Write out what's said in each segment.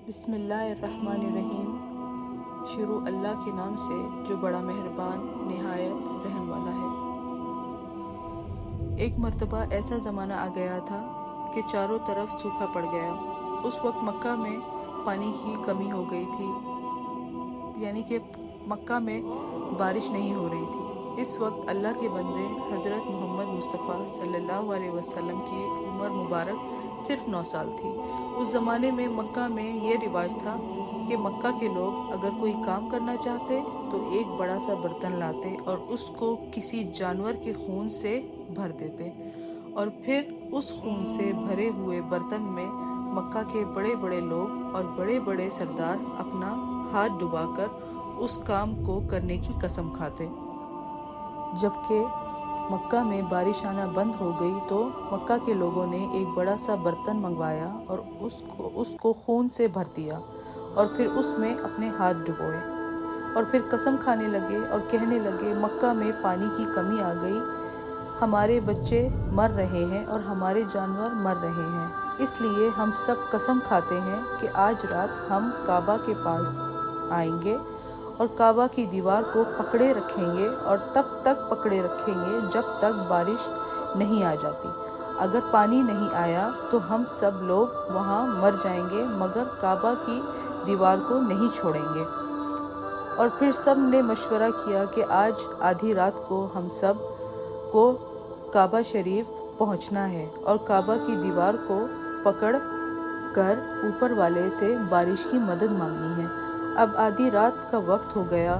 بسم اللہ الرحمن الرحیم۔ شروع اللہ کے نام سے جو بڑا مہربان نہایت رحم والا ہے۔ ایک مرتبہ ایسا زمانہ آ گیا تھا کہ چاروں طرف سوکھا پڑ گیا۔ اس وقت مکہ میں پانی کی کمی ہو گئی تھی، یعنی کہ مکہ میں بارش نہیں ہو رہی تھی۔ اس وقت اللہ کے بندے حضرت محمد مصطفیٰ صلی اللہ علیہ وسلم کی عمر مبارک صرف 9 سال تھی۔ اس زمانے میں مکہ میں یہ رواج تھا کہ مکہ کے لوگ اگر کوئی کام کرنا چاہتے تو ایک بڑا سا برتن لاتے اور اس کو کسی جانور کے خون سے بھر دیتے، اور پھر اس خون سے بھرے ہوئے برتن میں مکہ کے بڑے بڑے لوگ اور بڑے بڑے سردار اپنا ہاتھ ڈبا کر اس کام کو کرنے کی قسم کھاتے۔ جبکہ مکہ میں بارش آنا بند ہو گئی تو مکہ کے لوگوں نے ایک بڑا سا برتن منگوایا اور اس کو خون سے بھر دیا، اور پھر اس میں اپنے ہاتھ ڈبوئے، اور پھر قسم کھانے لگے اور کہنے لگے مکہ میں پانی کی کمی آ گئی، ہمارے بچے مر رہے ہیں اور ہمارے جانور مر رہے ہیں، اس لیے ہم سب قسم کھاتے ہیں کہ آج رات ہم کعبہ کے پاس آئیں گے اور کعبہ کی دیوار کو پکڑے رکھیں گے، اور تب تک پکڑے رکھیں گے جب تک بارش نہیں آ جاتی۔ اگر پانی نہیں آیا تو ہم سب لوگ وہاں مر جائیں گے، مگر کعبہ کی دیوار کو نہیں چھوڑیں گے۔ اور پھر سب نے مشورہ کیا کہ آج آدھی رات کو ہم سب کو کعبہ شریف پہنچنا ہے اور کعبہ کی دیوار کو پکڑ کر اوپر والے سے بارش کی مدد مانگنی ہے۔ اب آدھی رات کا وقت ہو گیا۔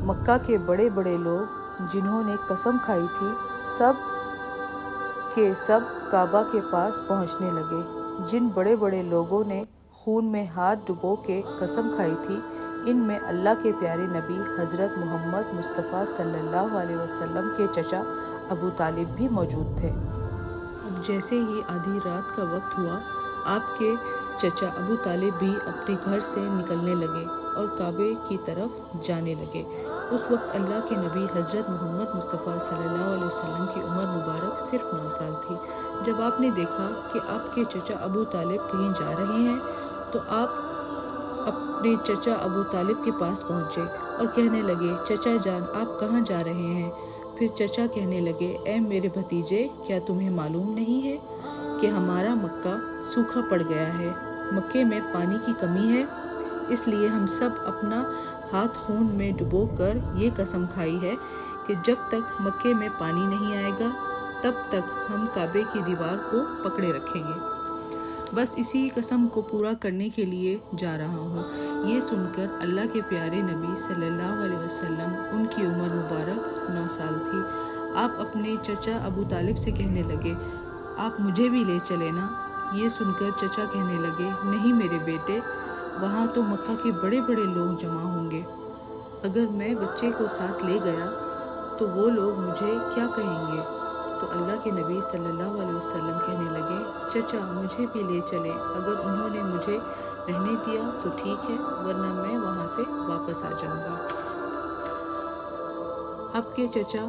مکہ کے بڑے بڑے لوگ جنہوں نے قسم کھائی تھی سب کے سب کعبہ کے پاس پہنچنے لگے۔ جن بڑے بڑے لوگوں نے خون میں ہاتھ ڈبو کے قسم کھائی تھی ان میں اللہ کے پیارے نبی حضرت محمد مصطفیٰ صلی اللہ علیہ وسلم کے چچا ابو طالب بھی موجود تھے۔ اب جیسے ہی آدھی رات کا وقت ہوا، آپ کے چچا ابو طالب بھی اپنے گھر سے نکلنے لگے اور کعبے کی طرف جانے لگے۔ اس وقت اللہ کے نبی حضرت محمد مصطفیٰ صلی اللہ علیہ وسلم کی عمر مبارک صرف 9 سال تھی۔ جب آپ نے دیکھا کہ آپ کے چچا ابو طالب کہیں جا رہے ہیں تو آپ اپنے چچا ابو طالب کے پاس پہنچے اور کہنے لگے چچا جان آپ کہاں جا رہے ہیں؟ پھر چچا کہنے لگے اے میرے بھتیجے، کیا تمہیں معلوم نہیں ہے کہ ہمارا مکہ سوکھا پڑ گیا ہے، مکے میں پانی کی کمی ہے، اس لیے ہم سب اپنا ہاتھ خون میں ڈبو کر یہ قسم کھائی ہے کہ جب تک مکے میں پانی نہیں آئے گا تب تک ہم کعبے کی دیوار کو پکڑے رکھیں گے۔ بس اسی قسم کو پورا کرنے کے لیے جا رہا ہوں۔ یہ سن کر اللہ کے پیارے نبی صلی اللہ علیہ وسلم، ان کی عمر مبارک 9 سال تھی، آپ اپنے چچا ابو طالب سے کہنے لگے آپ مجھے بھی لے چلے نا۔ یہ سن کر چچا کہنے لگے نہیں میرے بیٹے، وہاں تو مکہ کے بڑے بڑے لوگ جمع ہوں گے، اگر میں بچے کو ساتھ لے گیا تو وہ لوگ مجھے کیا کہیں گے؟ تو اللہ کے نبی صلی اللہ علیہ وسلم کہنے لگے چچا مجھے بھی لے چلیں، اگر انہوں نے مجھے رہنے دیا تو ٹھیک ہے، ورنہ میں وہاں سے واپس آ جاؤں گا۔ آپ کے چچا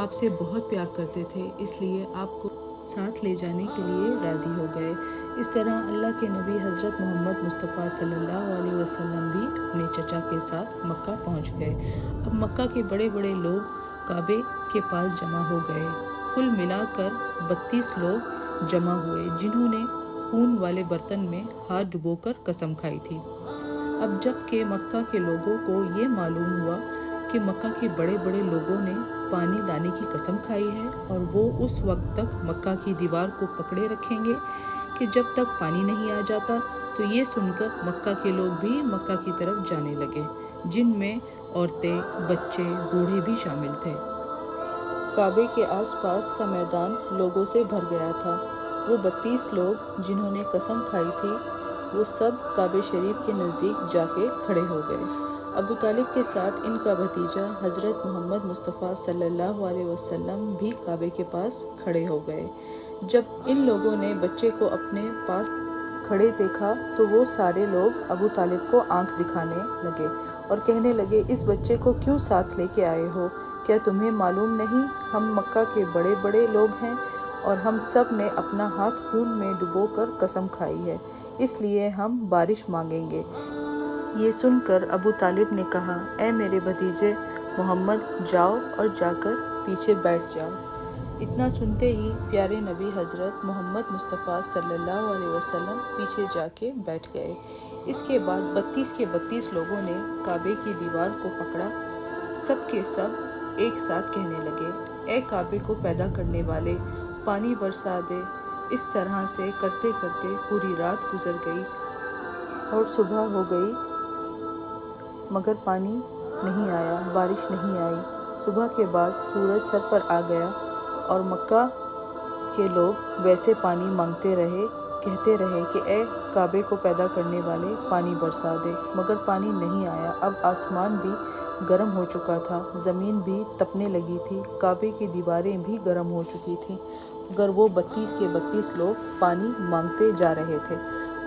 آپ سے بہت پیار کرتے تھے، اس لیے آپ کو ساتھ لے جانے کے لیے راضی ہو گئے۔ اس طرح اللہ کے نبی حضرت محمد مصطفیٰ صلی اللہ علیہ وسلم بھی اپنے چچا کے ساتھ مکہ پہنچ گئے۔ اب مکہ کے بڑے بڑے لوگ کعبے کے پاس جمع ہو گئے۔ کل ملا کر 32 لوگ جمع ہوئے جنہوں نے خون والے برتن میں ہاتھ ڈبو کر قسم کھائی تھی۔ اب جب کہ مکہ کے لوگوں کو یہ معلوم ہوا کہ مکہ کے بڑے بڑے لوگوں نے پانی لانے کی قسم کھائی ہے اور وہ اس وقت تک مکہ کی دیوار کو پکڑے رکھیں گے کہ جب تک پانی نہیں آ جاتا، تو یہ سن کر مکہ کے لوگ بھی مکہ کی طرف جانے لگے، جن میں عورتیں، بچے، بوڑھے بھی شامل تھے۔ کعبے کے آس پاس کا میدان لوگوں سے بھر گیا تھا۔ وہ 32 لوگ جنہوں نے قسم کھائی تھی وہ سب کعبہ شریف کے نزدیک جا کے کھڑے ہو گئے۔ ابو طالب کے ساتھ ان کا بھتیجا حضرت محمد مصطفیٰ صلی اللہ علیہ وسلم بھی کعبے کے پاس کھڑے ہو گئے۔ جب ان لوگوں نے بچے کو اپنے پاس کھڑے دیکھا تو وہ سارے لوگ ابو طالب کو آنکھ دکھانے لگے اور کہنے لگے اس بچے کو کیوں ساتھ لے کے آئے ہو؟ کیا تمہیں معلوم نہیں ہم مکہ کے بڑے بڑے لوگ ہیں اور ہم سب نے اپنا ہاتھ خون میں ڈبو کر قسم کھائی ہے، اس لیے ہم بارش مانگیں گے۔ یہ سن کر ابو طالب نے کہا، اے میرے بھتیجے محمد، جاؤ اور جا کر پیچھے بیٹھ جاؤ۔ اتنا سنتے ہی پیارے نبی حضرت محمد مصطفیٰ صلی اللہ علیہ وسلم پیچھے جا کے بیٹھ گئے۔ اس کے بعد 32 کے 32 لوگوں نے کعبے کی دیوار کو پکڑا۔ سب کے سب ایک ساتھ کہنے لگے، اے کعبے کو پیدا کرنے والے، پانی برسا دے۔ اس طرح سے کرتے کرتے پوری رات گزر گئی اور صبح ہو گئی، مگر پانی نہیں آیا، بارش نہیں آئی۔ صبح کے بعد سورج سر پر آ گیا اور مکہ کے لوگ ویسے پانی مانگتے رہے، کہتے رہے کہ اے کعبے کو پیدا کرنے والے، پانی برسا دے، مگر پانی نہیں آیا۔ اب آسمان بھی گرم ہو چکا تھا، زمین بھی تپنے لگی تھی، کعبے کی دیواریں بھی گرم ہو چکی تھیں، مگر وہ 32 کے 32 لوگ پانی مانگتے جا رہے تھے،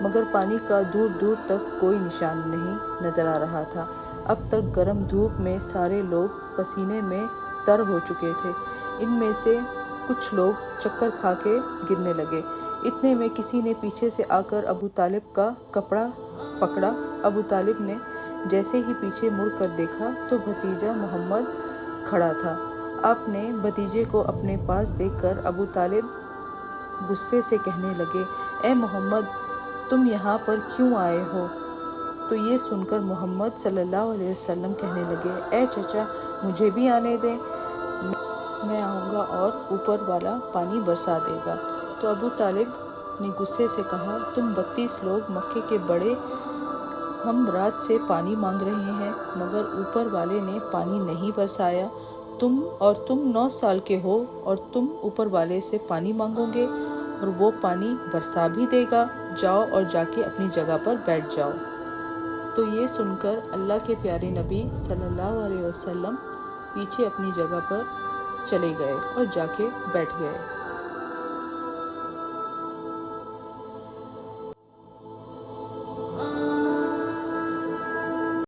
مگر پانی کا دور دور تک کوئی نشان نہیں نظر آ رہا تھا۔ اب تک گرم دھوپ میں سارے لوگ پسینے میں تر ہو چکے تھے۔ ان میں سے کچھ لوگ چکر کھا کے گرنے لگے۔ اتنے میں کسی نے پیچھے سے آ کر ابو طالب کا کپڑا پکڑا۔ ابو طالب نے جیسے ہی پیچھے مڑ کر دیکھا تو بھتیجا محمد کھڑا تھا۔ آپ نے بھتیجے کو اپنے پاس دیکھ کر ابو طالب غصے سے کہنے لگے، اے محمد، تم یہاں پر کیوں آئے ہو؟ تو یہ سن کر محمد صلی اللہ علیہ وسلم کہنے لگے، اے چچا، مجھے بھی آنے دیں، میں آؤں گا اور اوپر والا پانی برسا دے گا۔ تو ابو طالب نے غصے سے کہا، تم 32 لوگ مکے کے بڑے، ہم رات سے پانی مانگ رہے ہیں، مگر اوپر والے نے پانی نہیں برسایا۔ تم 9 سال کے ہو اور تم اوپر والے سے پانی مانگو گے اور وہ پانی برسا بھی دے گا۔ جاؤ اور جا کے اپنی جگہ پر بیٹھ جاؤ۔ تو یہ سن کر اللہ کے پیارے نبی صلی اللہ علیہ وسلم پیچھے اپنی جگہ پر چلے گئے اور جا کے بیٹھ گئے۔